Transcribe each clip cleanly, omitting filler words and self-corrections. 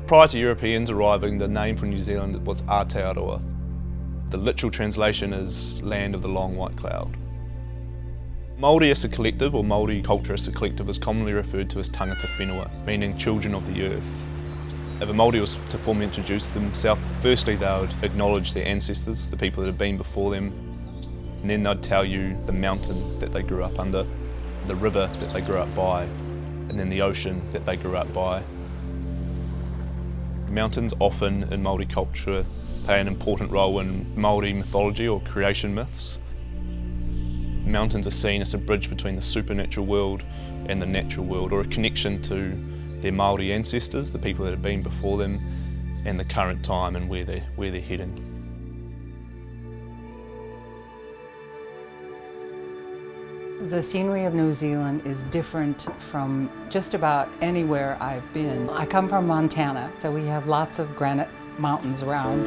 Prior to Europeans arriving, the name for New Zealand was Aotearoa. The literal translation is land of the long white cloud. Māori as a collective, or Maori Culture as a collective, is commonly referred to as tangata whenua, meaning children of the earth. If a Māori was to formally introduce themselves, firstly they would acknowledge their ancestors, the people that have been before them, and then they'd tell you the mountain that they grew up under, the river that they grew up by, and then the ocean that they grew up by. Mountains often in Māori culture play an important role in Māori mythology or creation myths. Mountains are seen as a bridge between the supernatural world and the natural world, or a connection to their Māori ancestors, the people that have been before them, and the current time and where they're heading. The scenery of New Zealand is different from just about anywhere I've been. I come from Montana, so we have lots of granite mountains around.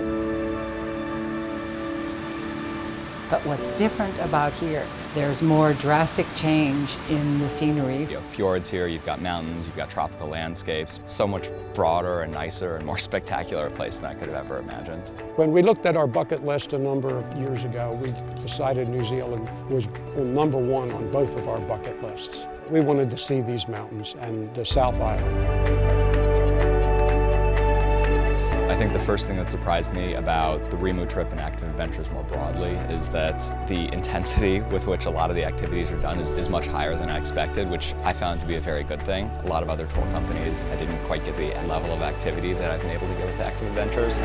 But what's different about here, there's more drastic change in the scenery. You have fjords here, you've got mountains, you've got tropical landscapes. So much broader and nicer and more spectacular a place than I could have ever imagined. When we looked at our bucket list a number of years ago, we decided New Zealand was number one on both of our bucket lists. We wanted to see these mountains and the South Island. I think the first thing that surprised me about the Rimu trip and active adventures more broadly is that the intensity with which a lot of the activities are done is much higher than I expected, which I found to be a very good thing. A lot of other tour companies, I didn't quite get the level of activity that I've been able to get with active adventures.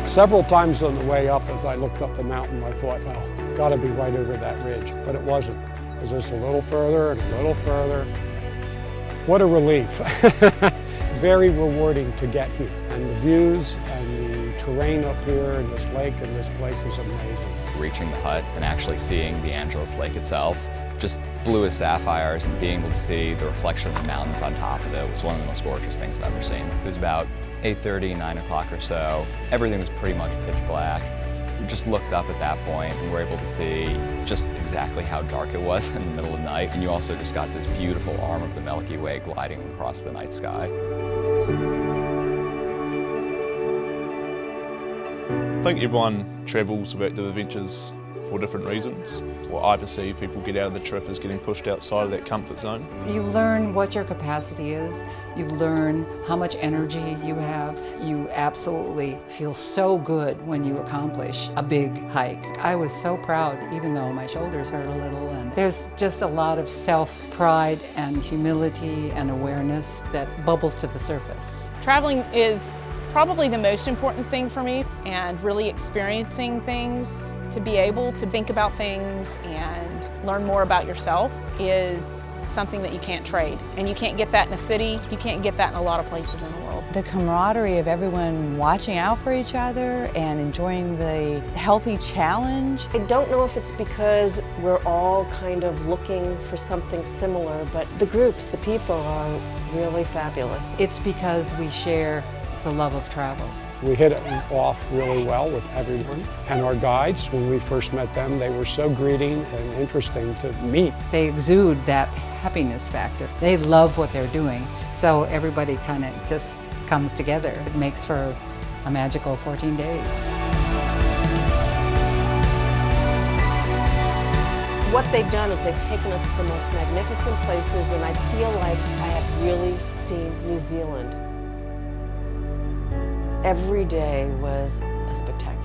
Several times on the way up, as I looked up the mountain, I thought, well, got to be right over that ridge, but it wasn't. It was just a little further and a little further. What a relief. Very rewarding to get here. And the views and the terrain up here and this lake and this place is amazing. Reaching the hut and actually seeing the Angelus Lake itself, just blue as sapphires, and being able to see the reflection of the mountains on top of it was one of the most gorgeous things I've ever seen. It was about 8:30, 9 o'clock or so. Everything was pretty much pitch black. We just looked up at that point and were able to see just exactly how dark it was in the middle of the night. And you also just got this beautiful arm of the Milky Way gliding across the night sky. I think everyone travels with active adventures for different reasons. What I perceive people get out of the trip is getting pushed outside of that comfort zone. You learn what your capacity is. You learn how much energy you have. You absolutely feel so good when you accomplish a big hike. I was so proud, even though my shoulders hurt a little. And there's just a lot of self-pride and humility and awareness that bubbles to the surface. Traveling is probably the most important thing for me, and really experiencing things, to be able to think about things and learn more about yourself is something that you can't trade. And you can't get that in a city, you can't get that in a lot of places in the world. The camaraderie of everyone watching out for each other and enjoying the healthy challenge. I don't know if it's because we're all kind of looking for something similar, but the groups, the people are really fabulous. It's because we share the love of travel. We hit it off really well with everyone. And our guides, when we first met them, they were so greeting and interesting to meet. They exude that happiness factor. They love what they're doing, so everybody kind of just comes together. It makes for a magical 14 days. What they've done is they've taken us to the most magnificent places, and I feel like I have really seen New Zealand. Every day was a spectacular